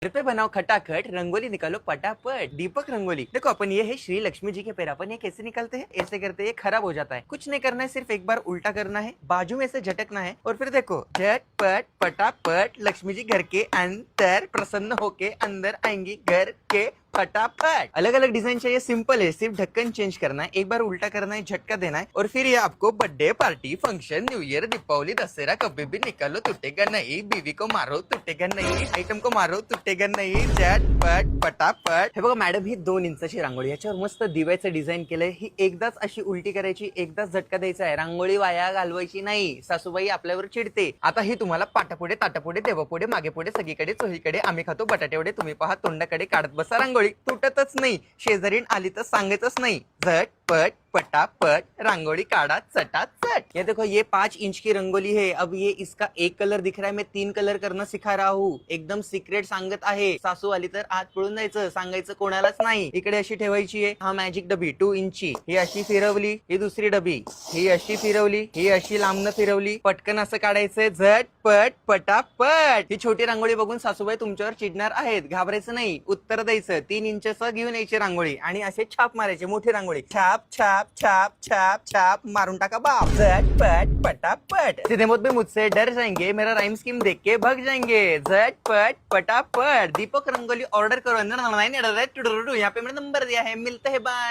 घर पे बनाओ खटाखट, रंगोली निकालो पटापट। दीपक रंगोली। देखो अपन ये है श्री लक्ष्मी जी के पैर, अपन ये कैसे निकालते हैं? ऐसे करते हैं, खराब हो जाता है। कुछ नहीं करना है, सिर्फ एक बार उल्टा करना है, बाजू में से झटकना है और फिर देखो झटपट पटापट, लक्ष्मी जी घर के अंदर प्रसन्न होके अंदर आएंगी घर के फटाफट। अलग अलग डिजाइन चाहिए, सिंपल है, सिर्फ ढक्कन चेंज करना है, एक बार उल्टा करना है, झटका देना है और फिर ये आपको birthday party, function, new year, Deepavali, Dussehra कभी भी निकालो, टूटेगा नहीं। बीवी को मारो टूटेगा नहीं, आइटम को मारो टूटेगा नाही। झटपट पटापट। हे बघा मॅडम, ही 2 इंचाची रांगोळी, याच्यावर मस्त दिव्याचं डिझाईन केलंय। ही एकदाच अशी उलटी करायची, एकदाच झटका द्यायचा आहे, रांगोळी वाया घालवायची नाही, सासूबाई आपल्यावर चिडते। आता ही तुम्हाला पाटापुढे ताटापुढे देवापुढे मागे पुढे सगळीकडे चोहीकडे आम्ही खातो बटाटे वडे, तुम्ही पहा तोंडाकडे काढत बसा रांगोळी, तुटतच नाही, शेजारीन आली तर सांगायचंच नाही। झटपट पटापट रांगोली काढ़ा चटाचट। ये देखो, ये 5 इंच की रंगोली है। अब ये इसका एक कलर दिख रहा है, मैं 3 कलर करना सिखा रहा हूँ, एकदम सिक्रेट सांगत आहे। सासू आली तर आत पळून जायचं, सांगायचं कोणालाच नाही। इकडे अशी ठेवायची आहे, हा मॅजिक डबी 2 इंची, ही अशी फिरवली, ही दुसरी डबी, ही अशी फिरवली, ही अशी लांबनं फिरवली, पटकन असं काढायचंय, झटपट पटापट। ही छोटी रांगोळी बघून सासूबाई तुमच्यावर चिडणार आहेत, घाबरायचं नाही, उत्तर द्यायचं। 3 इंचचं घेऊन यायची रांगोळी आणि असे छाप मारायचे, मोठी रांगोळी, छाप छाप छाप छाप छाप मारून टाका बाप। झटपट पटापट। सीधे मुझ पे मुझसे डर जाएंगे, मेरा राइम स्कीम देख के भग जाएंगे। झटपट पटापट। दीपक रंगोली ऑर्डर करो, यहाँ पे मेरा नंबर दिया है, मिलते हैं, बाय।